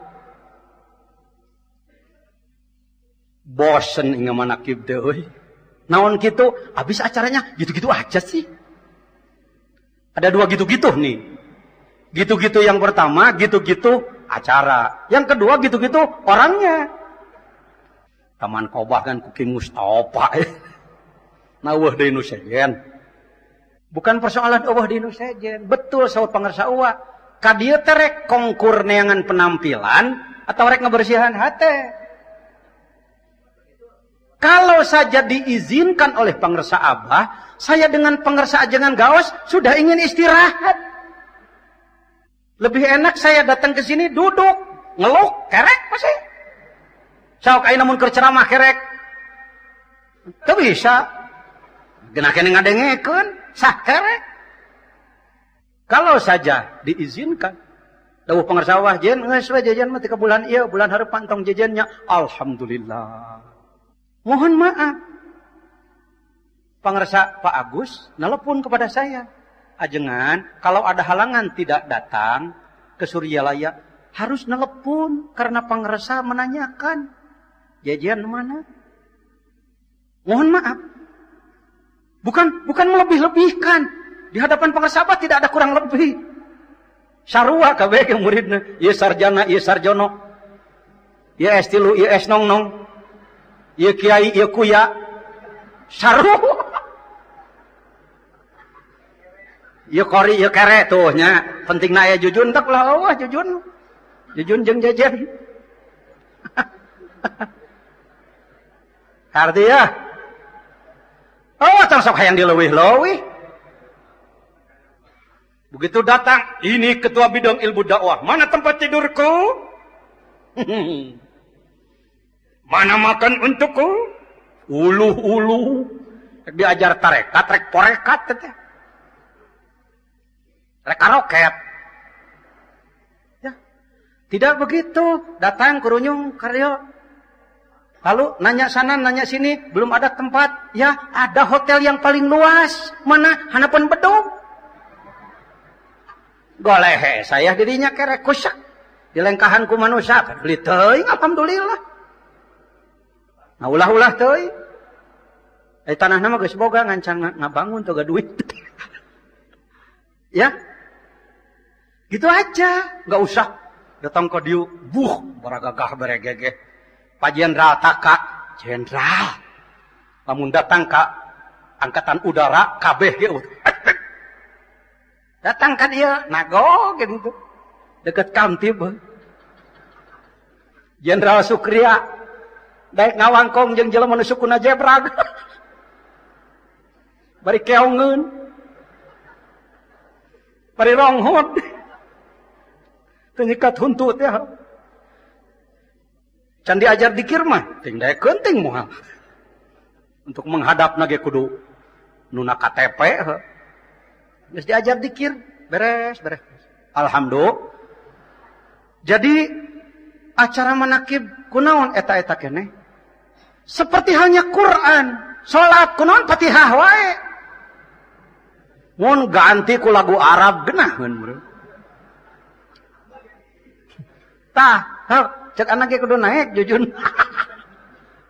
Bosen inga manakib teh euy. Naon kitu? Habis acaranya gitu-gitu aja sih. Ada dua gitu-gitu nih. Gitu-gitu yang pertama, gitu-gitu acara. Yang kedua gitu-gitu orangnya. Taman Kobah kan kuki Mustafa. Nah, di nu sejen. Bukan persoalan eueuh di nu sejen. Betul saud pangarsa eueuh. Ka dieu teh rek kongkur neangan penampilan atau rek ngabersihan hate. Kalau saja diizinkan oleh pangarsa Abah, saya dengan pangarsa ajengan gaos sudah ingin istirahat. Lebih enak saya datang ke sini duduk, ngeluk, kerek masih. Sok ayeuna mun keur ceramah kerek. Teu bisa. Geuna keneh ngadengekeun, sah kerek. Kalau saja diizinkan. Dawuh pangarsa wah jen geus we jajan mah tika bulan ieu, bulan hareupan tong jajannya. Alhamdulillah. Mohon maaf. Pangarsa Pak Agus nelpon kepada saya. Ajengan, kalau ada halangan tidak datang ke Suryalaya, harus nelpon karena pangarsa menanyakan. Jajan mana? Mohon maaf. Bukan melebih-lebihkan. Di hadapan pangarsa Abah tidak ada kurang lebih. Sarua kabeh ke muridna, ieu sarjana, ieu sarjono. Ieu S3, ieu S nong-nong. Ieu kiai, ieu kuya. Sarua. Ieu kori, ieu kere tuh nya. Pentingna aya jujun tak lah eueuh jujun. Jujun jeung jajan. Arti ya. Oh, sok hayang dileuwih-leuwih. Begitu datang, ini ketua bidang ilmu dakwah. Mana tempat tidurku? Mana makan untukku? Uluh-uluh. Diajar tarekat, rek porekat teh. Rek karoket. Ya. Tidak begitu. Datang kurunyung karyo. Lalu nanya sana, nanya sini, belum ada tempat. Ya, ada hotel yang paling luas. Mana? Hanapan bedog. Golehe, saya dirinya kerek kusak. Dilengkahan ku manusia. Beli teuing, alhamdulillah. Nah, ulah-ulah teuing. Tanah nama geus boga ngancan ngabangun toga duit. Ya. Gitu aja, enggak usah datang ke dieu, baragagah beregege. Pak Jenderal taka, jenderal. Lamun datang ka angkatan udara kabeh ge. Datang ka dieu, nago gitu. Deket Kamtib. Jenderal Sukria daek ngawangkong jeung jelema nu sukuna jebrag. Bari keongeun. Bari ronghot. Teu nyikat huntut ya. Can diajar dikir mah, ting daekeun ting moal. Untuk menghadap nage kudu nuna KTP. Geus diajar dikir, beres. Alhamdulillah. Jadi acara manakib kunaon eta keneh? Seperti halnya Quran, salat kunaon Fatihah wae. Mun ganti ku lagu Arab geunaheun bro. Tah, cek anak ge kudu naik jujun.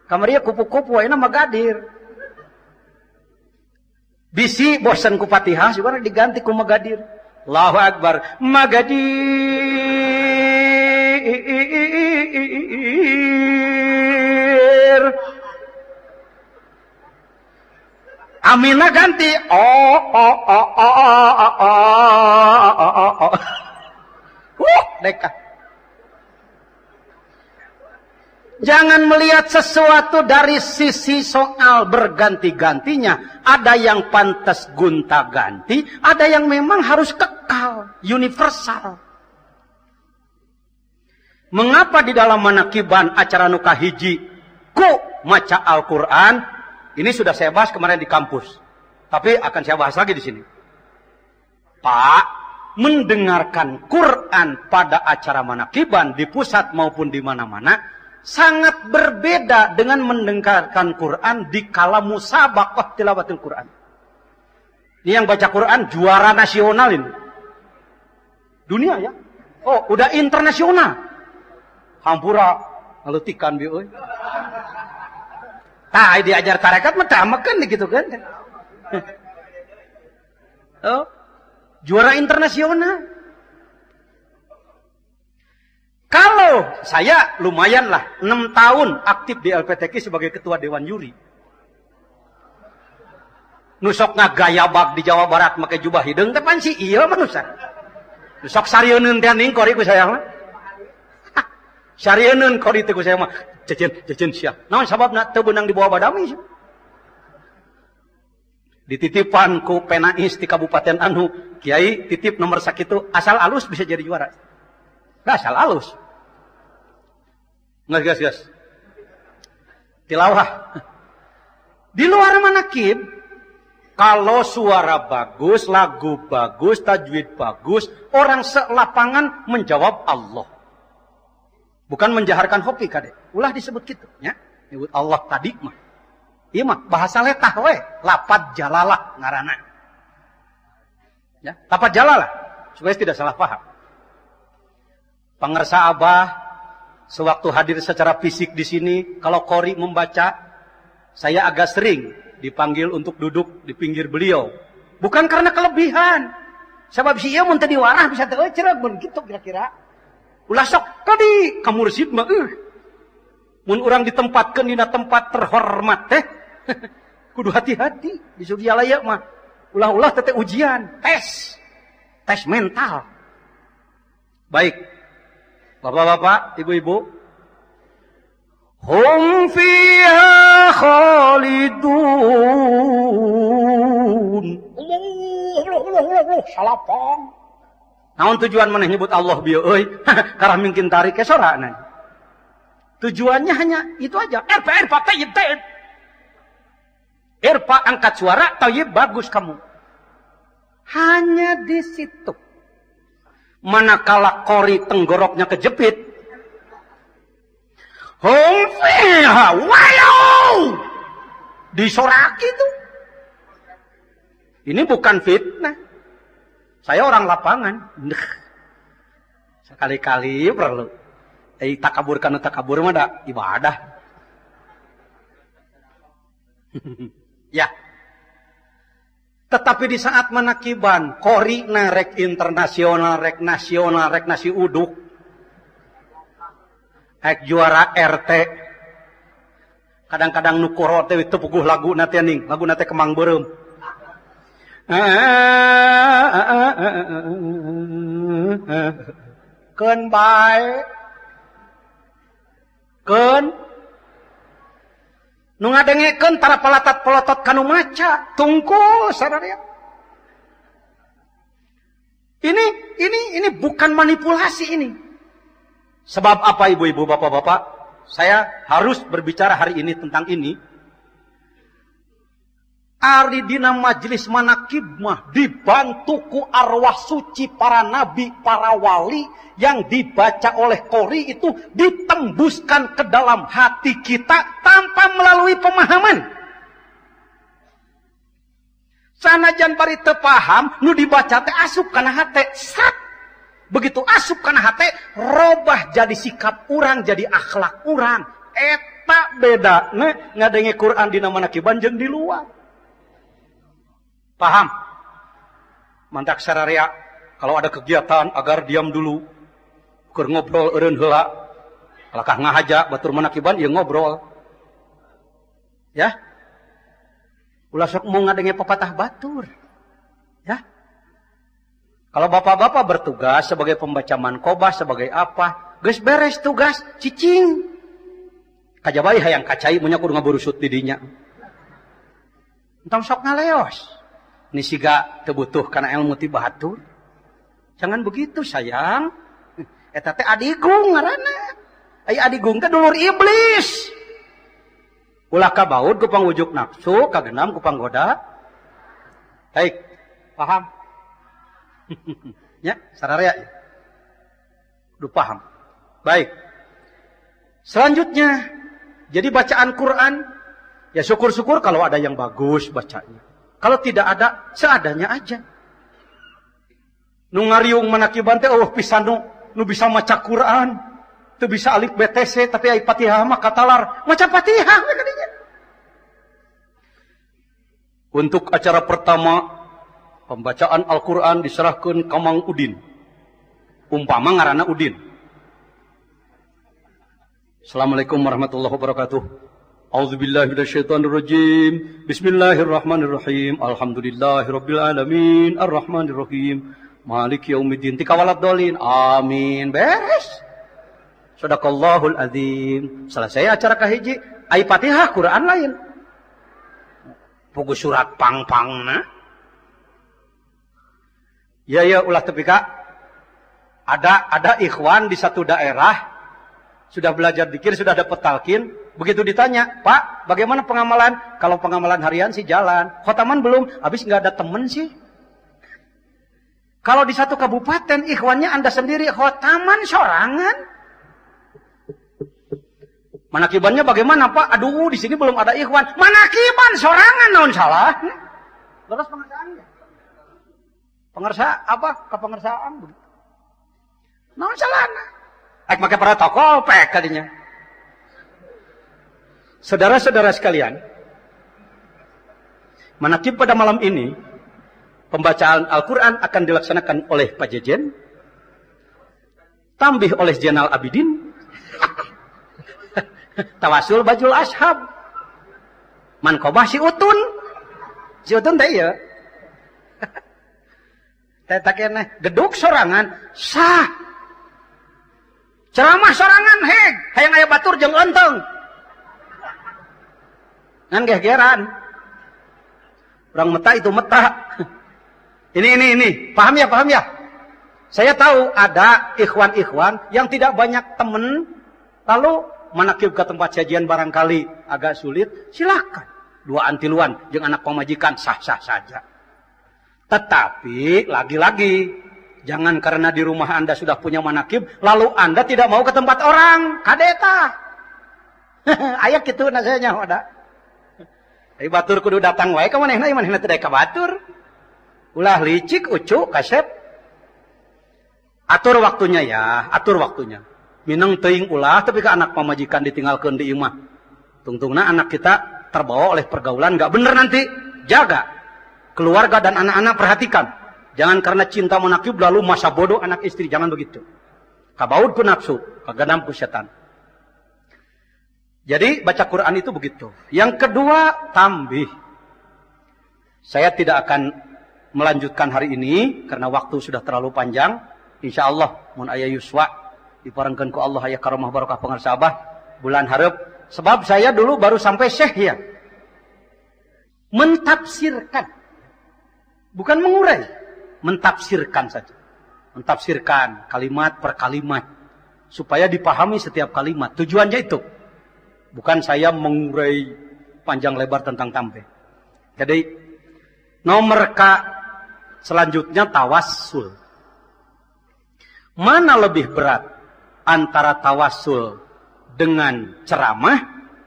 Kamari kupu-kupu ayeuna magadir. Bisi bosan ku Fatihah juga diganti ku magadir. Allahu Akbar. Magadir. Aminah ganti. Dekah. Jangan melihat sesuatu dari sisi soal berganti-gantinya. Ada yang pantas gonta-ganti, ada yang memang harus kekal, universal. Mengapa di dalam manakiban acara nukahiji ku maca Al-Quran? Ini sudah saya bahas kemarin di kampus, tapi akan saya bahas lagi di sini. Pak, mendengarkan Quran pada acara manakiban di pusat maupun di mana-mana sangat berbeda dengan mendengarkan Quran di kala musabaqah tilawatil Quran. Ini yang baca Quran juara nasional ini. Dunia ya. Oh, udah internasional. Hampura ngelutikan bi euy. Tah diajar tarekat mah tamakeun gitu kan. Oh, juara internasional. Kalau saya lumayan lah 6 tahun aktif di LPTQ sebagai ketua Dewan Juri. Nusok ngagaya bag di Jawa Barat make jubah hideung teh pan si ieu mah nusa. Nusok sarieun teh ning kori ku saya mah. Sarieun kori teh ku saya mah cecen sia. Naon sababna teu beunang dibawa badami sih. Dititipan ku penais di Kabupaten Anu, Kiai titip nomor sakitu asal alus bisa jadi juara. Nah, asal alus. Gas. Tilawah. Di luar manakib, kalau suara bagus, lagu bagus, tajwid bagus, orang selapangan menjawab Allah. Bukan menjaharkan hoki kade. Ulah disebut gitu, ya. Disebut Allah tadi mah. Iya mah bahasa letah we, lapat jalalah ngaranna. Ya, lapat jalalah supaya tidak salah paham. Pangersa Abah sewaktu hadir secara fisik di sini, kalau Qori membaca, saya agak sering dipanggil untuk duduk di pinggir beliau. Bukan karena kelebihan. Sebab si ieu mun teu diwarah bisa teu cereg mun kitu kira-kira. Ulah sok tadi ka mursid mah mun urang ditempatkeun dina tempat terhormat teh kudu hati-hati di Sugialaya mah. Ulah-ulah teh ujian, tes mental. Baik. Bapak-bapak, ibu-ibu, hum fiha khalidun. Allah, salapang. Naon tujuan maneh nyebut Allah bieu euy? Karah mungkin tarik ke sorana. Tujuannya hanya itu aja. Erpa tayyib. Erpa angkat suara tayyib bagus kamu. Hanya di situ. Manakala Qori tenggoroknya kejepit, hum fiha walau disoraki itu. Ini bukan fitnah. Saya orang lapangan. Sekali-kali perlu. Takabur mah da ibadah. Ya. Tetapi di saat manakiban, kori rek internasional, rek nasional, rek nasi uduk, rek juara RT, kadang-kadang nukuro teh itu puguh lagu nate ning, lagu nate kemang beureum. Keun bae. Keun nu ngadengekeun tara palatat-polotot kanu maca, tungkul sadaya. Ini bukan manipulasi ini. Sebab apa ibu-ibu, bapak-bapak? Saya harus berbicara hari ini tentang ini. Ari dina majelis manakib mah dibantu ku arwah suci para nabi, para wali yang dibaca oleh qori itu ditembuskan ke dalam hati kita tanpa melalui pemahaman. Sanajan bari teu paham nu dibaca teh asup kana hate, sat. Begitu asup kana hate, robah jadi sikap urang, jadi akhlak urang. Eta bedana ngadenge Quran dina manakiban jeung di luar. Paham? Mantak sararea kalau ada kegiatan agar diam dulu. Keur ngobrol eureun heula. Kalakah ngahaja batur manakiban ieu ngobrol. Ya? Ulah sok mau ngadenge pepatah batur. Ya? Kalau bapak-bapak bertugas sebagai pembaca manqobah, sebagai apa, geus beres tugas, cicing. Kajabai hayang kacai munya kudu ngaburusut di dinya. Entong sok ngaleos. Ini siga tebutuh karena ilmu ti batur. Jangan begitu sayang. Eta teh adigung ngaranna. Ai adigung teh dulur iblis. Ulah kabaud ku pangwujud nafsu, kagenam ku panggoda. Baik, paham? Ya, sararea. Udah paham. Baik. Selanjutnya, jadi bacaan Quran, ya syukur-syukur kalau ada yang bagus bacanya. Kalau tidak ada, seadanya aja. Nu ngariung manakiban teh pisan nu bisa maca Quran. Teu bisa alif BTC tapi ai Fatihah mah katalar. Maca Fatihah we kadinya. Untuk acara pertama pembacaan Al-Qur'an diserahkeun ka Mang Udin. Umpama ngaranna Udin. Assalamualaikum warahmatullahi wabarakatuh. A'udzubillahi minasyaitonirrajim. Bismillahirrahmanirrahim. Alhamdulillahirabbil alamin. Arrahmanirrahim. Maliki yaumiddin. Tikawalad dolin. Amin. Beres. Shadaqallahul azim. Selesai acara kahiji, ai Fatihah Quran lain. Pugu surat pang-pangna. Ya ulah teu pika. Ada ikhwan di satu daerah sudah belajar dzikir, sudah dapat talqin. Begitu ditanya, Pak, bagaimana pengamalan? Kalau pengamalan harian sih jalan. Khotaman belum, habis nggak ada temen sih. Kalau di satu kabupaten, ikhwannya Anda sendiri, khotaman sorangan. Manakibannya bagaimana, Pak? Aduh, di sini belum ada ikhwan. Manakiban sorangan, naon salah? Terus pengersaannya. Pengersa apa? Kepengersaan. Naon salah? Ek make protokol, pek kadinya. Saudara-saudara sekalian, manakib pada malam ini, pembacaan Al-Quran akan dilaksanakan oleh Pak Jejen, tambih oleh Jenal Abidin, tawasul bajul ashab, manqobah si Utun teh ya, teh keneh geduk sorangan, sah, ceramah sorangan, heg, hayang aya batur jeung enteng. Ngan gegeran. Orang meta itu meta. Ini. Paham ya? Saya tahu ada ikhwan-ikhwan yang tidak banyak teman. Lalu manakib ke tempat sajian barangkali agak sulit. Silakan. Duaan tiluan jeung anak pemajikan sah-sah saja. Tetapi lagi-lagi jangan karena di rumah Anda sudah punya manakib lalu Anda tidak mau ke tempat orang. Kadeta. Aya kitu nasanya ada. Ai batur kudu datang wae ka manehna, manehna teh ka batur. Ulah licik, ucuk, kasep. Atur waktunya ya, atur waktunya. Mineng teuing ulah tapi ka anak pamajikan ditinggalkeun di imah. Tungtungna anak kita terbawa oleh pergaulan nggak bener nanti. Jaga keluarga dan anak-anak, perhatikan. Jangan karena cinta menakib lalu masa bodoh anak istri, jangan begitu. Kabaud ku nafsu, kaganam ku setan. Jadi baca Quran itu begitu. Yang kedua, tambih. Saya tidak akan melanjutkan hari ini karena waktu sudah terlalu panjang. Insya Allah mun aya yuswa diparengkeun ku Allah aya karomah barokah pangarsa Abah bulan hareup. Sebab saya dulu baru sampai syekh ya. Mentafsirkan. Bukan mengurai, mentafsirkan saja. Mentafsirkan kalimat per kalimat supaya dipahami setiap kalimat. Tujuannya itu. Bukan saya mengurai panjang lebar tentang tambih. Jadi nomor K selanjutnya tawassul. Mana lebih berat antara tawassul dengan ceramah?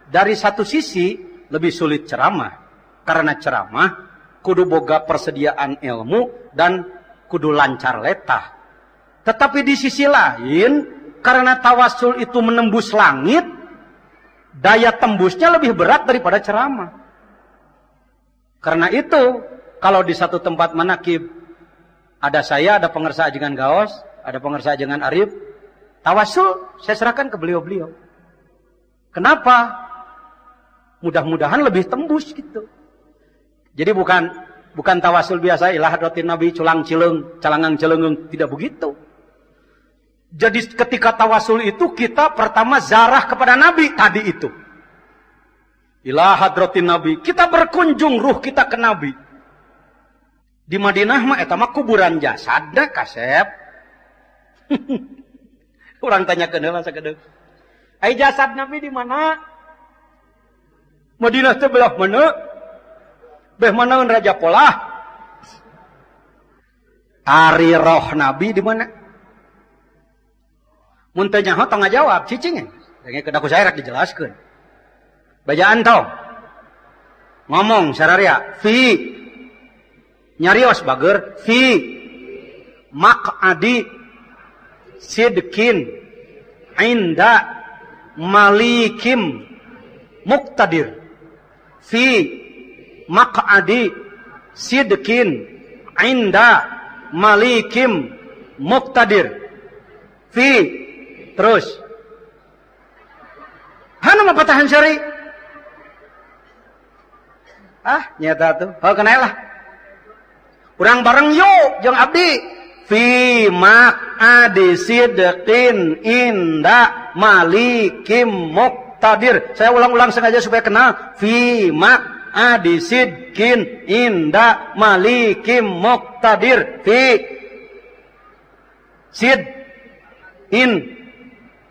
Dari satu sisi lebih sulit ceramah. Karena ceramah kudu boga persediaan ilmu dan kudu lancar letah. Tetapi di sisi lain, karena tawassul itu menembus langit, daya tembusnya lebih berat daripada ceramah. Karena itu, kalau di satu tempat manakib, ada saya, ada pengersa ajengan Gaos, ada pengersa ajengan Arif, tawassul saya serahkan ke beliau-beliau. Kenapa? Mudah-mudahan lebih tembus gitu. Jadi bukan tawassul biasa, ilah hadratin Nabi, culang cileng, calangang celengung, tidak begitu. Jadi ketika tawassul itu kita pertama zarah kepada Nabi tadi itu. Ilah hadratin Nabi, kita berkunjung ruh kita ke Nabi. Di Madinah mah eta mah kuburan jasad da kasep. Orang tanya ke deula sakedeuk. Ai jasad Nabi di mana? Madinah teh belah mana? Beh manaeun Raja Polah. Ari roh Nabi di mana? Mun teu nyaho tong ngajawab cicing. Denge kedaku saya rek dijelaskeun. Bajaan tong. Ngomong sararia fi nyarios bager fi maq'adi sidkin inda malikim muqtadir. Fi maq'adi sidkin inda malikim muqtadir. Fi terus hana mah patahan syari. Nyata tuh. Oh kenalah. Urang bareng yuk jeung abdi. Fi maq'adi sidqin inda malikim muqtadir. Saya ulang-ulang sengaja supaya kenal. Fi maq'adi sidqin inda malikim muqtadir. Fi sid in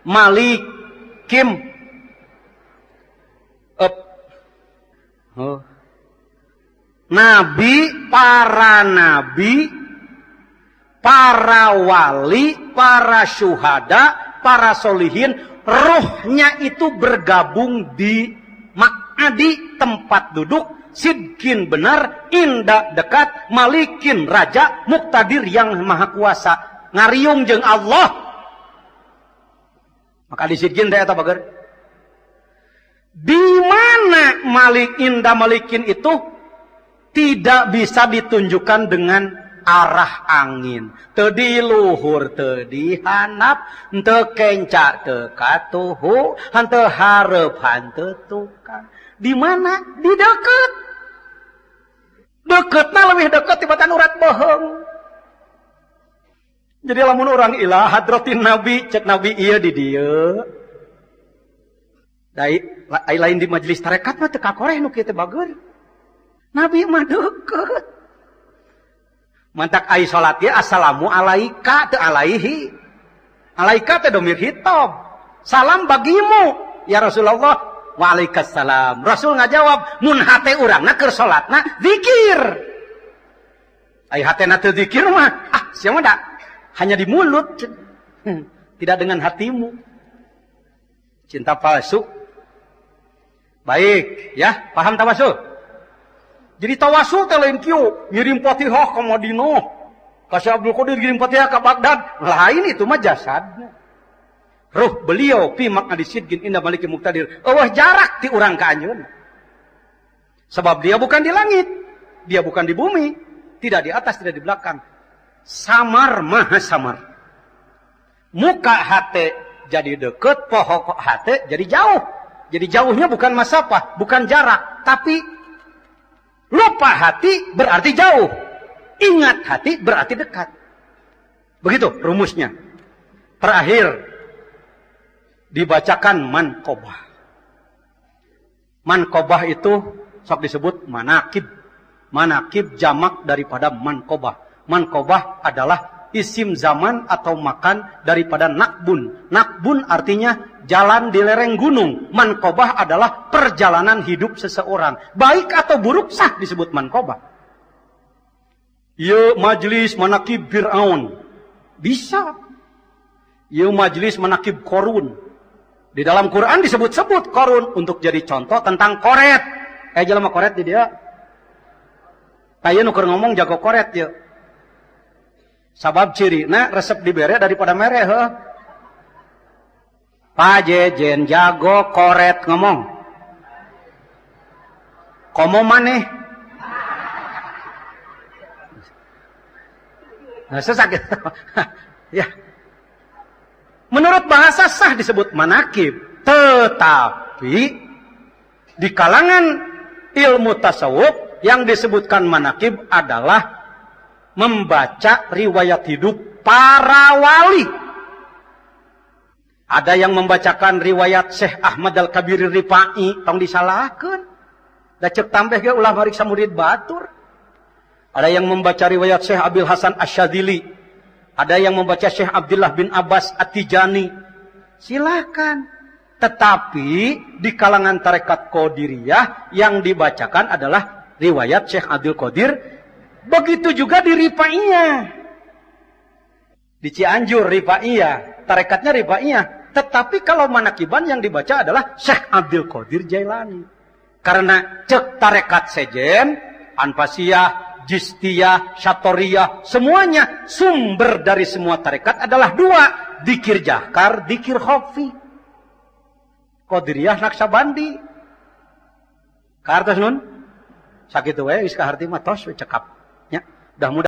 malikim nabi, para wali, para syuhada, para solihin, rohnya itu bergabung di maq'adi, tempat duduk, sidkin benar, inda dekat, malikin raja, muqtadir yang maha kuasa, ngariung jeung Allah. Maka di sidkin teh eta bager. Di mana malik inda malikin itu tidak bisa ditunjukkan dengan arah angin. Teu di luhur, teu di handap, teu kenca, teu katuhu, hanteu hareup, hanteu tukang. Di mana? Di deket. Deketna lebih deket tibatan urat bohong. Jadi lamun orang ilah hadratin Nabi, cek Nabi iya di dieu. Dai lain di majelis tarekat mah teu kakoreh nu kieu teh bageur. Nabi mah deket. Mantak ai salat ge assalamu alaika teu alaihi. Alaika teh domir hitab. Salam bagimu ya Rasulullah. Waalaikumsalam. Rasul ngajawab mun hate urangna keur salatna zikir. Ai hatena teu zikir mah sia mah da hanya di mulut. Tidak dengan hatimu. Cinta palsu. Baik, ya, paham tawasul? Jadi tawasul teh lain kieu, ngirim Fatihah ka Madinah. Ka Syekh Abdul Qadir ngirim Fatihah ka Baghdad. Lain itu mah jasadna. Ruh beliau fi maq'adi sidqin inda malikin muqtadir. Eueuh jarak ti urang ka anjeun. Sebab dia bukan di langit, dia bukan di bumi, tidak di atas, tidak di belakang. Samar, maha samar. Muka hati jadi deket, pohon hati jadi jauh. Jadi jauhnya bukan masafah, bukan jarak, tapi lupa hati berarti jauh. Ingat hati berarti dekat. Begitu rumusnya. Terakhir dibacakan manqobah. Manqobah itu sok disebut manakib. Manakib jamak daripada manqobah. Manqobah adalah isim zaman atau makan daripada nakbun. Nakbun artinya jalan di lereng gunung. Manqobah adalah perjalanan hidup seseorang. Baik atau buruk sah disebut manqobah. Ya majlis manakib Fir'aun. Bisa. Ya majlis manakib Korun. Di dalam Quran disebut-sebut Korun untuk jadi contoh tentang koret. Jelema koret di dia. Kayak nuker ngomong jago koret ya. Sabab ciri na resep dibere daripada mere heuh. Pajejen jago koret ngomong. Komo maneh. Nah, sesakit. Ya. Menurut bahasa sah disebut manakib, tetapi di kalangan ilmu tasawuf yang disebutkan manakib adalah membaca riwayat hidup para wali. Ada yang membacakan riwayat Syekh Ahmad Al-Kabir Rifai, tong disalahkan. Da cek tambah ge ulah marik samurid batur. Ada yang membaca riwayat Syekh Abil Hasan Asyadzili. Ada yang membaca Syekh Abdullah bin Abbas At-Tijani. Silakan. Tetapi di kalangan tarekat Qadiriyah yang dibacakan adalah riwayat Syekh Abdul Qadir. Begitu juga di Rifaiyah. Di Cianjur Rifaiyah, tarekatnya Rifaiyah. Tetapi kalau manakiban yang dibaca adalah Syekh Abdul Qadir Jailani. Karena cek tarekat sejen, Anfasiyah, Jistiyah, Syatoriyah, semuanya sumber dari semua tarekat adalah dua. Dikir Jahkar, dikir Khofi. Qadiriyah Naksabandi. Kartos nun? Sakitu we, geus kaharti mah tos we cekap. Ya, udah mudah.